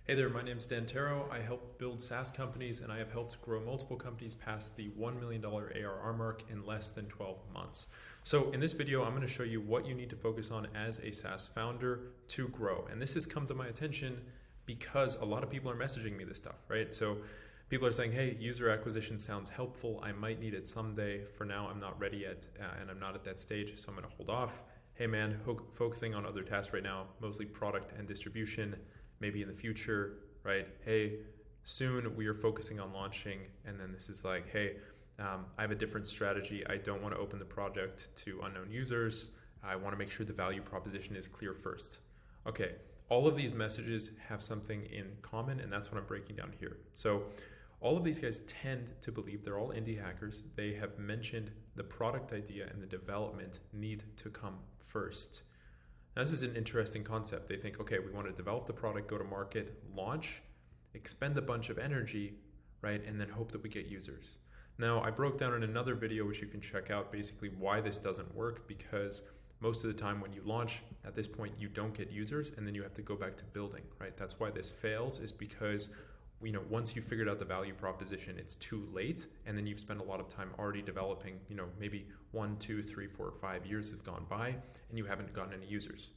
Hey there, my name is Taro. I help build SaaS companies and I have helped grow multiple companies past the $1 million ARR mark in less than 12 months. So in this video, I'm going to show you what you need to focus on as a SaaS founder to grow. And this has come to my attention because a lot of people are messaging me this stuff, right? So people are saying, hey, user acquisition sounds helpful. I might need it someday. For now, I'm not ready yet and I'm not at that stage, so I'm going to hold off. Hey man, focusing on other tasks right now, mostly product and distribution. Maybe in the future, right? Hey, soon we are focusing on launching. And then this is like, hey, I have a different strategy. I don't want to open the project to unknown users. I want to make sure the value proposition is clear first. Okay, all of these messages have something in common, and that's what I'm breaking down here. So all of these guys tend to believe, they're all indie hackers. They have mentioned the product idea and the development need to come first. Now, this is an interesting concept. They think, okay, we want to develop the product, go to market, launch, expend a bunch of energy, right? And then hope that we get users. Now, I broke down in another video, which you can check out, basically why this doesn't work, because most of the time when you launch, at this point, you don't get users, and then you have to go back to building, right? That's why this fails, is because once you've figured out the value proposition, it's too late, and then you've spent a lot of time already developing, maybe 1, 2, 3, 4, 5 years have gone by, and you haven't gotten any users.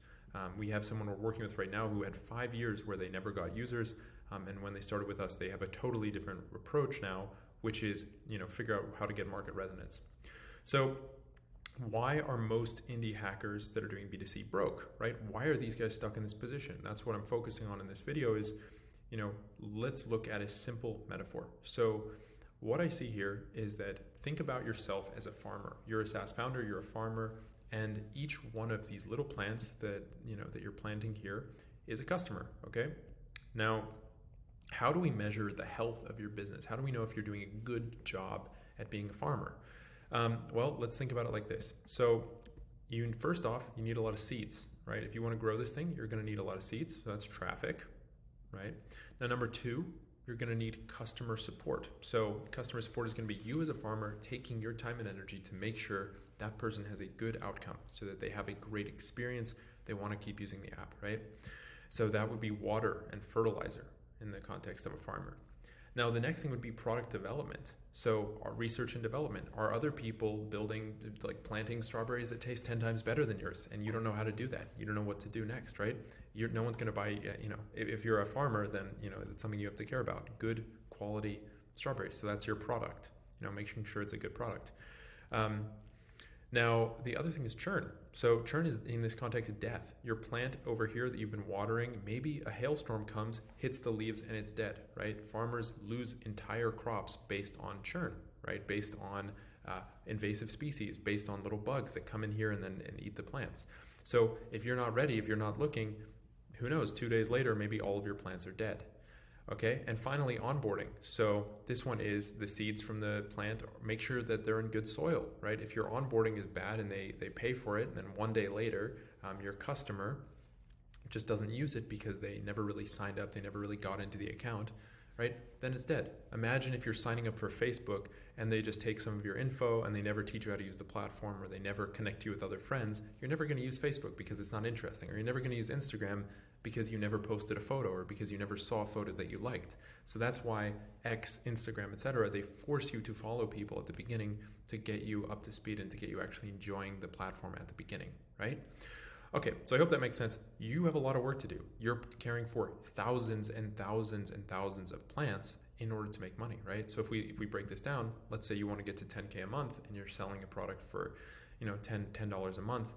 We have someone we're working with right now who had 5 years where they never got users, and when they started with us, they have a totally different approach now, which is, figure out how to get market resonance. So why are most indie hackers that are doing B2C broke, right? Why are these guys stuck in this position? That's what I'm focusing on in this video is, let's look at a simple metaphor. So what I see here is that think about yourself as a farmer. You're a SaaS founder, you're a farmer, and each one of these little plants that you're planting here is a customer, okay? Now, how do we measure the health of your business? How do we know if you're doing a good job at being a farmer? Well, let's think about it like this. So first off, you need a lot of seeds, right? If you want to grow this thing, you're going to need a lot of seeds. So that's traffic. Right? Now, number 2, you're going to need customer support. So customer support is going to be you as a farmer taking your time and energy to make sure that person has a good outcome so that they have a great experience. They want to keep using the app, right? So that would be water and fertilizer in the context of a farmer. Now, the next thing would be product development. So our research and development. Are other people building, like planting strawberries that taste 10 times better than yours? And you don't know how to do that. You don't know what to do next, right? No one's going to buy, if you're a farmer, then, it's something you have to care about. Good quality strawberries. So that's your product, making sure it's a good product. Now, the other thing is churn. So churn is, in this context, death. Your plant over here that you've been watering, maybe a hailstorm comes, hits the leaves, and it's dead, right? Farmers lose entire crops based on churn, right? Based on invasive species, based on little bugs that come in here and eat the plants. So if you're not ready, if you're not looking, who knows, 2 days later, maybe all of your plants are dead. Okay, and finally, onboarding. So this one is the seeds from the plant. Make sure that they're in good soil, right? If your onboarding is bad and they pay for it, and then 1 day later, your customer just doesn't use it because they never really signed up, they never really got into the account, right? Then it's dead. Imagine if you're signing up for Facebook and they just take some of your info and they never teach you how to use the platform, or they never connect you with other friends. You're never going to use Facebook because it's not interesting, or you're never going to use Instagram because you never posted a photo, or because you never saw a photo that you liked. So that's why X, Instagram, etc., they force you to follow people at the beginning to get you up to speed and to get you actually enjoying the platform at the beginning, right? Okay, so I hope that makes sense. You have a lot of work to do. You're caring for thousands and thousands and thousands of plants in order to make money, right? So if we break this down, let's say you want to get to 10K a month and you're selling a product for, $10 a month.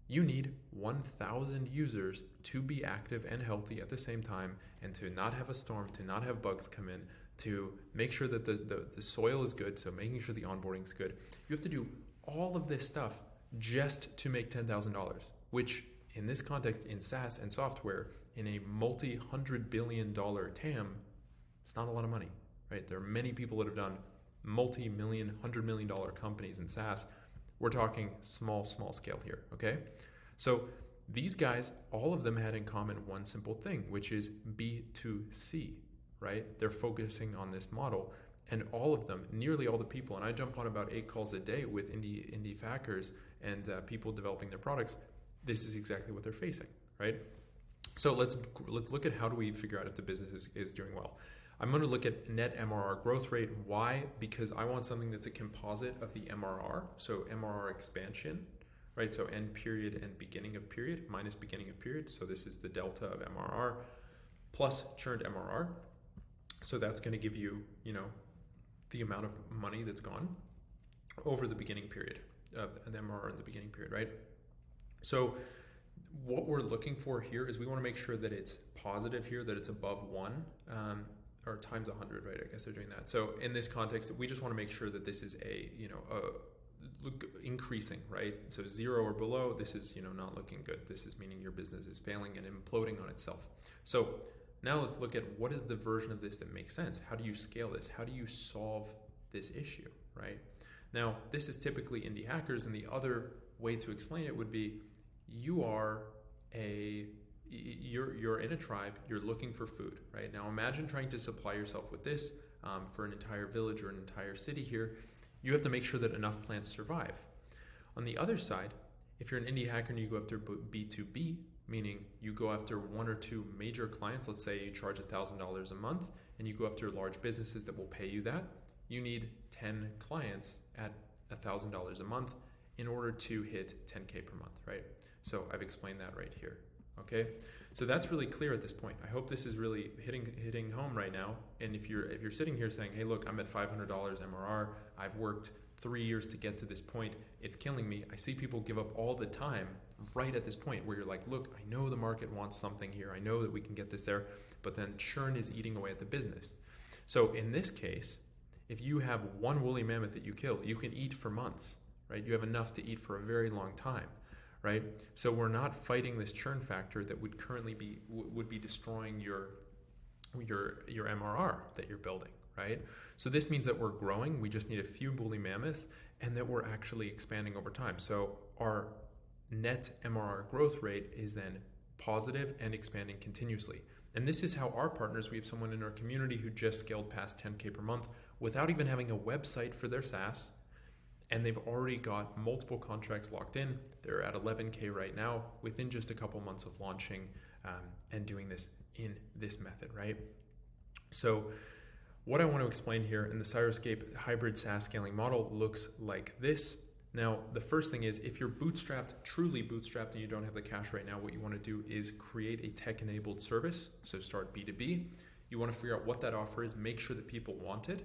You need 1,000 users to be active and healthy at the same time, and to not have a storm, to not have bugs come in, to make sure that the soil is good, so making sure the onboarding is good. You have to do all of this stuff just to make $10,000, which in this context, in SaaS and software, in a multi-$100 billion TAM, it's not a lot of money, right? There are many people that have done multi-million, $100 million companies in SaaS. We're talking small scale here, okay? So these guys, all of them had in common one simple thing, which is B2C, right? They're focusing on this model, and all of them, nearly all the people, and I jump on about 8 calls a day with indie hackers and people developing their products. This is exactly what they're facing, right? So let's look at how do we figure out if the business is doing well. I'm going to look at net MRR growth rate. Why? Because I want something that's a composite of the MRR, so MRR expansion, right? So end period and beginning of period minus beginning of period. So this is the delta of MRR plus churned MRR. So that's going to give you, the amount of money that's gone over the beginning period, an MRR in the beginning period, right? So what we're looking for here is we want to make sure that it's positive here, that it's above 1 or times 100, right? I guess they're doing that. So in this context, we just want to make sure that this is increasing, right? So 0 or below, this is, not looking good. This is meaning your business is failing and imploding on itself. So now let's look at what is the version of this that makes sense. How do you scale this? How do you solve this issue, right? Now, this is typically indie hackers, and the other way to explain it would be you're in a tribe, you're looking for food, right? Now imagine trying to supply yourself with this for an entire village or an entire city here. You have to make sure that enough plants survive. On the other side, if you're an indie hacker and you go after B2B, meaning you go after 1 or 2 major clients, let's say you charge $1,000 a month and you go after large businesses that will pay you that, you need 10 clients at $1,000 a month in order to hit 10K per month, right? So I've explained that right here. Okay, so that's really clear at this point. I hope this is really hitting home right now. And if you're sitting here saying, hey, look, I'm at $500 MRR. I've worked 3 years to get to this point. It's killing me. I see people give up all the time right at this point where you're like, look, I know the market wants something here. I know that we can get this there, but then churn is eating away at the business. So in this case, if you have one woolly mammoth that you kill, you can eat for months, right? You have enough to eat for a very long time. Right, so we're not fighting this churn factor that would currently be destroying your MRR that you're building, right? So this means that we're growing. We just need a few woolly mammoths, and that we're actually expanding over time. So our net MRR growth rate is then positive and expanding continuously. And this is how our partners. We have someone in our community who just scaled past 10K per month without even having a website for their SaaS. And they've already got multiple contracts locked in. They're at 11K right now within just a couple months of launching and doing this in this method, right? So what I want to explain here in the Syroscape hybrid SaaS scaling model looks like this. Now, the first thing is if you're truly bootstrapped and you don't have the cash right now, what you want to do is create a tech-enabled service. So start B2B. You want to figure out what that offer is, make sure that people want it.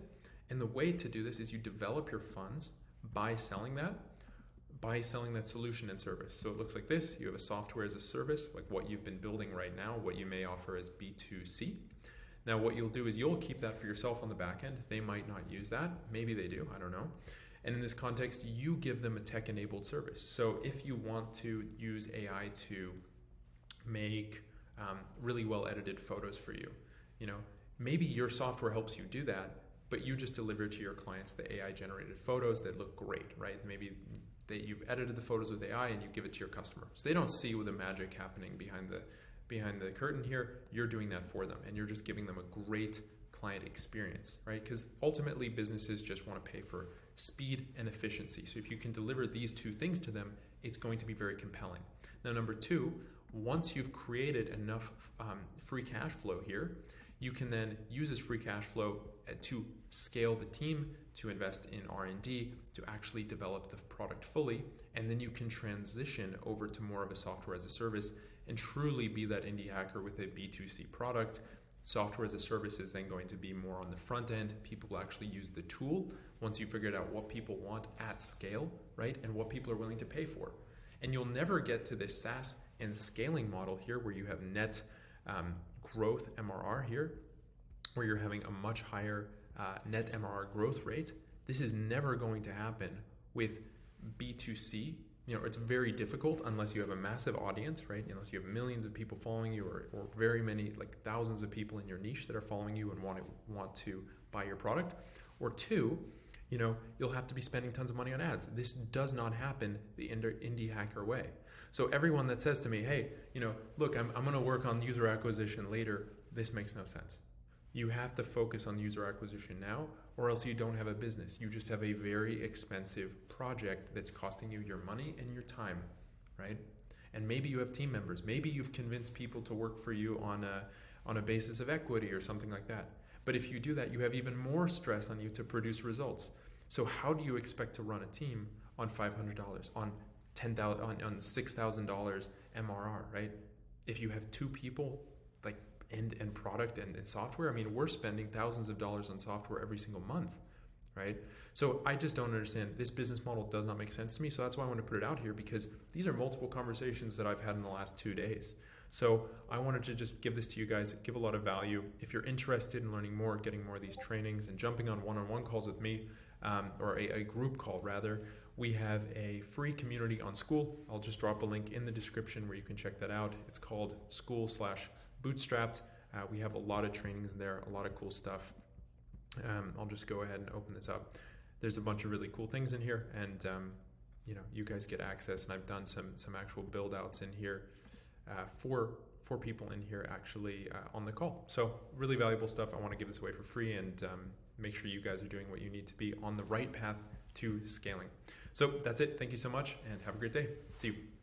And the way to do this is you develop your funds by selling that solution and service. So it looks like this. You have a software as a service, like what you've been building right now, what you may offer as B2C. Now what you'll do is you'll keep that for yourself on the back end. They might not use that. Maybe they do, I don't know. And in this context, you give them a tech-enabled service. So if you want to use AI to make really well-edited photos for you, maybe your software helps you do that, but you just deliver to your clients the AI-generated photos that look great, right? Maybe you've edited the photos with AI and you give it to your customer. So they don't see the magic happening behind the curtain here. You're doing that for them, and you're just giving them a great client experience, right? Because ultimately, businesses just want to pay for speed and efficiency. So if you can deliver these 2 things to them, it's going to be very compelling. Now, number 2, once you've created enough free cash flow here, you can then use this free cash flow to scale the team, to invest in R&D, to actually develop the product fully, and then you can transition over to more of a software as a service and truly be that indie hacker with a B2C product. Software as a service is then going to be more on the front end. People will actually use the tool once you figured out what people want at scale, right? And what people are willing to pay for. And you'll never get to this SaaS and scaling model here where you have net growth MRR here, where you're having a much higher net MRR growth rate. This is never going to happen with B2C. It's very difficult unless you have a massive audience, right? Unless you have millions of people following you or very many, like thousands of people in your niche that are following you and want to buy your product. Or 2, you'll have to be spending tons of money on ads. This does not happen the indie hacker way. So everyone that says to me, hey, look, I'm going to work on user acquisition later, this makes no sense. You have to focus on user acquisition now, or else you don't have a business. You just have a very expensive project that's costing you your money and your time, right? And maybe you have team members. Maybe you've convinced people to work for you on a basis of equity or something like that. But if you do that, you have even more stress on you to produce results. So how do you expect to run a team on $500, on $10,000, on $6,000 MRR, right? If you have two people, like and product and software, I mean, we're spending thousands of dollars on software every single month, right? So I just don't understand. This business model does not make sense to me. So that's why I want to put it out here, because these are multiple conversations that I've had in the last 2 days. So I wanted to just give this to you guys, give a lot of value. If you're interested in learning more, getting more of these trainings and jumping on one-on-one calls with me, or a group call rather, we have a free community on School. I'll just drop a link in the description where you can check that out. It's called School/Bootstrapped. We have a lot of trainings in there, a lot of cool stuff. I'll just go ahead and open this up. There's a bunch of really cool things in here, and you guys get access. And I've done some actual build outs in here for people in here actually on the call. So really valuable stuff. I want to give this away for free, and make sure you guys are doing what you need to be on the right path to scaling. So that's it. Thank you so much, and have a great day. See you.